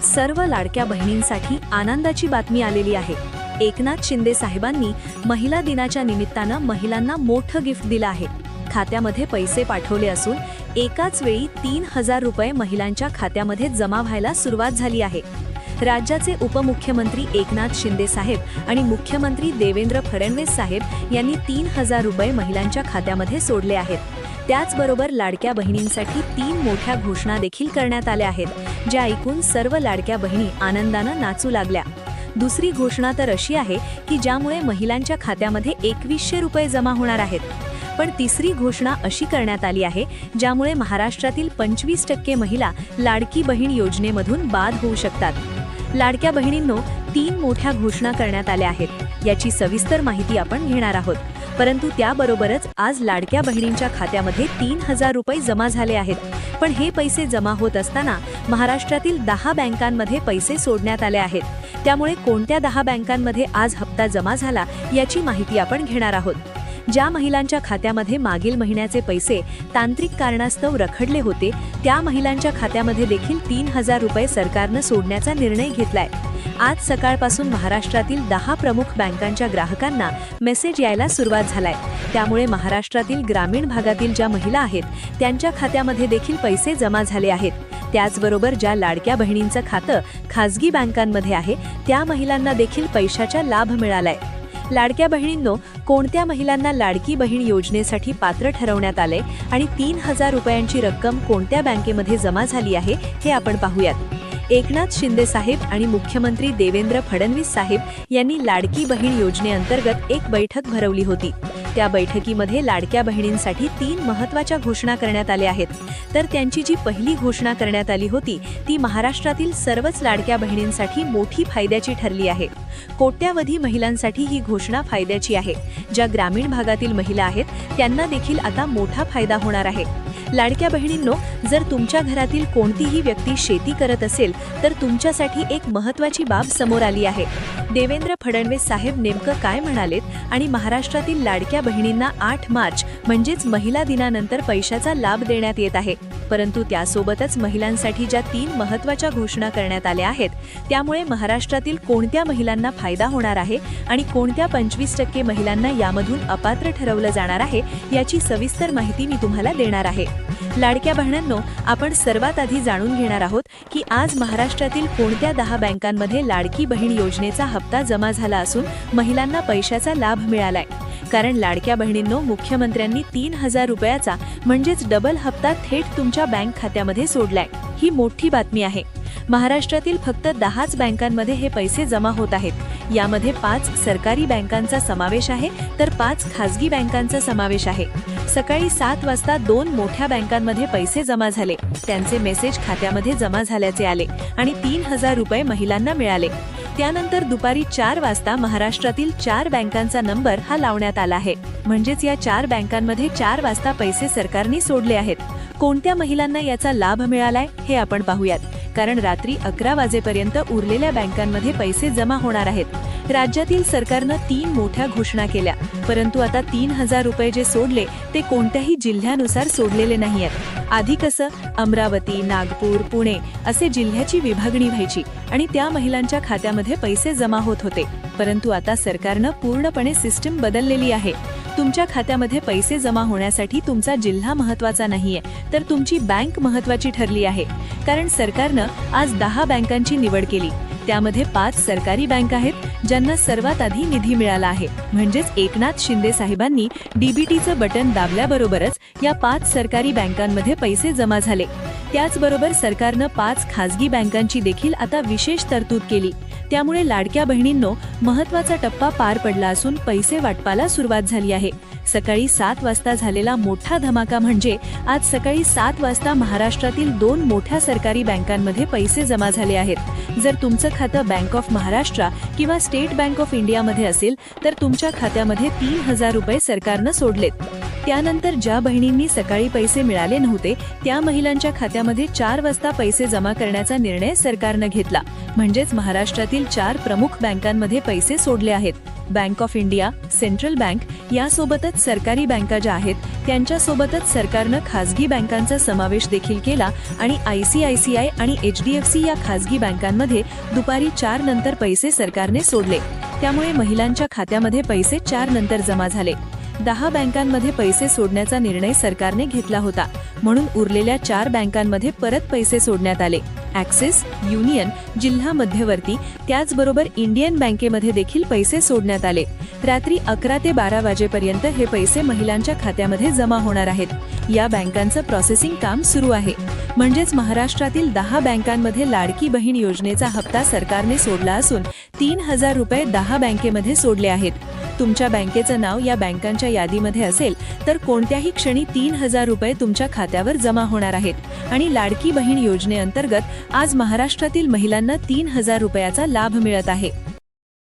सर्व लाडक्या बहिणींसाठी आनंदाची बातमी आलेली आहे। एकनाथ शिंदे साहेबांनी महिला दिनाच्या निमित्तानं महिलांना मोठं गिफ्ट दिलं आहे। खात्यामध्ये पैसे पाठवले असून एकाच वेळी 3000 रुपये महिलांच्या खात्यामध्ये जमा व्हायला सुरुवात झाली आहे। राज्याचे उपमुख्यमंत्री एकनाथ शिंदे साहेब आणि मुख्यमंत्री देवेंद्र फडणवीस साहेब यांनी 3000 रुपये महिलांच्या खात्यामध्ये सोडले आहेत। त्याचबरोबर लाडक्या बहिणींसाठी 3 मोठ्या घोषणा देखील करण्यात आल्या आहेत, ज्या ऐकून सर्व लाडक्या बहिणी आनंदानं नाचू लागल्या। दुसरी घोषणा तर अशी आहे की ज्यामुळे महिलांच्या खात्यामध्ये 2100 रुपये जमा होणार आहेत। पण तिसरी घोषणा अशी करण्यात आली आहे ज्यामुळे महाराष्ट्रातील 25% महिला लाडकी बहीण योजनेमधून बाद होऊ शकतात। लाडक्या बहिणींनो, 3 मोठ्या घोषणा करण्यात आल्या आहेत। याची सविस्तर माहिती आपण घेणार आहोत, परंतु त्याबरोबरच आज लाडक्या बहिणींच्या खात्यामध्ये 3000 रुपये जमा झाले आहेत। पण हे पैसे जमा होत असताना महाराष्ट्रातील 10 बँकांमध्ये पैसे सोडण्यात आले आहेत। त्यामुळे कोणत्या 10 बँकांमध्ये आज हप्ता जमा झाला याची माहिती आपण घेणार आहोत। ज्या महिलांच्या खात्यामध्ये मागील महिन्याचे पैसे तांत्रिक कारणास्तव रखडले होते, त्या महिलांच्या खात्यामध्ये देखील 3000 रुपये सरकारनं सोडण्याचा निर्णय घेतलाय। आज सकाळपासून महाराष्ट्रातील 10 प्रमुख बँकांच्या ग्राहकांना मेसेज यायला सुरुवात झालाय। त्यामुळे महाराष्ट्रातील ग्रामीण भागातील ज्या महिला आहेत त्यांच्या खात्यामध्ये देखील पैसे जमा झाले आहेत। त्याचबरोबर ज्या लाडक्या बहिणींचं खातं खासगी बँकांमध्ये आहे त्या महिलांना देखील पैशाचा लाभ मिळालाय। लाडक्या बहिणींनो, कोणत्या महिलांना लाडकी बहीण योजनेसाठी पात्र ठरवण्यात आले आणि 3000 रुपयांची रक्कम कोणत्या बँकेमध्ये जमा झाली आहे हे आपण पाहूयात। एकनाथ शिंदे साहेब आणि मुख्यमंत्री देवेंद्र फडणवीस साहेब यांनी लाडकी बहीण योजनेअंतर्गत एक बैठक भरवली होती। त्या बैठकीमध्ये लाडक्या बहिणींसाठी 3 महत्त्वाच्या घोषणा करण्यात आल्या आहेत। तर त्यांची जी पहिली घोषणा करण्यात आली होती ती महाराष्ट्रातील सर्वच लाडक्या बहिणींसाठी मोठी फायद्याची ठरली आहे। कोट्यावधी महिलांसाठी ही घोषणा फायद्याची आहे। ज्या ग्रामीण भागातील महिला आहेत त्यांना देखील आता मोठा फायदा होणार आहे। लाडक्या बहिणींनो, जर तुमच्या घरातील कोणतीही व्यक्ती शेती करत असेल तर तुमच्यासाठी एक महत्त्वाची बाब समोर आली आहे। देवेंद्र फडणवीस साहेब नेमकं काय म्हणालेत आणि महाराष्ट्रातील लाडक्या बहिणींना 8 मार्च म्हणजेच महिला दिनानंतर पैशाचा लाभ देण्यात येत आहे। परंतु त्यासोबतच महिलांसाठी ज्या 3 महत्त्वाच्या घोषणा करण्यात आल्या आहेत त्यामुळे महाराष्ट्रातील कोणत्या महिलांना फायदा होणार आहे आणि कोणत्या 25% महिलांना यामधून अपात्र ठरवलं जाणार आहे याची सविस्तर माहिती मी तुम्हाला देणार आहे। लाडक्या बहिणींनो, आपण सर्वात आधी जाणून घेणार आहोत की आज महाराष्ट्रातील कोणत्या 10 बँकांमध्ये लाडकी बहीण योजनेचा हप्ता जमा झाला असून महिलांना पैशाचा लाभ मिळालाय। कारण लाडक्या बहिणींनो, मुख्यमंत्र्यांनी 3000 रुपयाचा म्हणजेच डबल हप्ता थेट तुमच्या बँक खात्यामध्ये सोडलाय। ही मोठी बातमी आहे। महाराष्ट्रातील फक्त 10च बँकांमध्ये हे पैसे जमा होत आहेत। यामध्ये 5 सरकारी बँकांचा समावेश आहे तर 5 खासगी बँकांचा समावेश आहे। सकाळी 7 वाजता 2 मोठ्या बँकांमध्ये पैसे जमा झाले, त्यांचे मेसेज खात्यामध्ये जमा झाल्याचे आले आणि 3000 रुपये महिलांना मिळाले। त्यानंतर दुपारी 4 वाजता महाराष्ट्रातील 4 बँकांचा नंबर हा लावण्यात आला आहे। म्हणजेच या 4 बँकांमध्ये 4 वाजता पैसे सरकारने सोडले आहेत। कोणत्या महिलांना याचा लाभ मिळालाय हे आपण पाहूयात, कारण रात्री 11 वाजेपर्यंत उरलेल्या बँकांमध्ये पैसे जमा होणार आहेत। राज्यातील सरकारनं 3 मोठ्या घोषणा केल्या, परंतु आता 3000 रुपये जे सोडले ते कोणत्याही जिल्ह्यानुसार सोडलेले नाही आहेत। आधी कसं अमरावती, नागपूर, पुणे असे जिल्ह्याची विभागणी व्हायची आणि त्या महिलांच्या खात्यामध्ये पैसे जमा होत होते, परंतु आता सरकारनं पूर्णपणे सिस्टीम बदललेली आहे। तुमच्या खात्यामध्ये पैसे जमा होण्यासाठी तुमचा जिल्हा महत्त्वाचा नाहीये तर तुमची बँक महत्त्वाची ठरली आहे। कारण सरकारनं आज 10 बँकांची निवड केली, त्यामध्ये 5 सरकारी बँक आहेत ज्यांना सर्वात आधी निधी मिळाला आहे। म्हणजेच एकनाथ शिंदे साहेबांनी डीबीटीचं बटन दाबल्याबरोबरच या 5 सरकारी बँकांमध्ये पैसे जमा झाले। त्याचबरोबर सरकारनं 5 खासगी बँकांची देखील आता विशेष तरतूद केली। त्यामुळे लाडक्या बहिणींनो, महत्त्वाचा टप्पा पार पडला असून पैसे वाटपाला सुरुवात झाली आहे। सकाळी 7 वाजता झालेला मोठा धमाका म्हणजे आज सकाळी 7 वाजता महाराष्ट्रातील 2 मोठ्या सरकारी बँकांमध्ये पैसे जमा झाले आहेत। जर तुमचं खातं बँक ऑफ महाराष्ट्र किंवा स्टेट बँक ऑफ इंडियामध्ये असेल तर तुमच्या खात्यामध्ये 3000 रुपये सरकारनं सोडलेत। त्यानंतर ज्या बहिणींनी सकाळी पैसे मिळाले नव्हते त्या महिलांच्या खात्यामध्ये 4 वाजता पैसे जमा करण्याचा निर्णय सरकारनं घेतला। म्हणजेच महाराष्ट्रातील 4 प्रमुख बँकांमध्ये पैसे सोडले आहेत। Bank of India, central bank यासोबतच सरकारी बँका ज्या आहेत त्यांच्यासोबतच सरकारनं खासगी बँकांचा समावेश देखील केला आणि ICICI आणि HDFC या खासगी बँकांमध्ये दुपारी 4 नंतर पैसे सरकारने सोडले. त्यामुळे महिलांच्या खात्यामध्ये पैसे 4 नंतर जमा झाले. 10 बँकांमध्ये पैसे सोडण्याचा निर्णय सरकारने घेतला होता, म्हणून उरलेल्या 4 बँकांमध्ये परत पैसे सोडण्यात आले. ॲक्सिस, युनियन, जिल्हा मध्यवर्ती त्याचबरोबर इंडियन बँकेमध्ये देखील पैसे सोडण्यात आले. रात्री 11 ते 12 वाजेपर्यंत हे पैसे महिलांच्या खात्यामध्ये जमा होणार आहेत. या बँकांचं प्रोसेसिंग काम सुरू आहे. म्हणजेच महाराष्ट्रातील 10 बँकांमध्ये लाडकी बहीण योजनेचा हप्ता सरकारने सोडला असून 3,000 रुपये 10 बँकेमध्ये सोडले आहेत. तुमच्या बँकेचं नाव या बँकांच्या यादीमध्ये असेल तर कोणत्याही क्षणी 3,000 रुपये तुमच्या खात्यावर जमा होणार आहेत आणि लाडकी बहीण योजनेअंतर्गत आज महाराष्ट्रातील महिलांना 3,000 रुपयाचा लाभ मिळत आहे.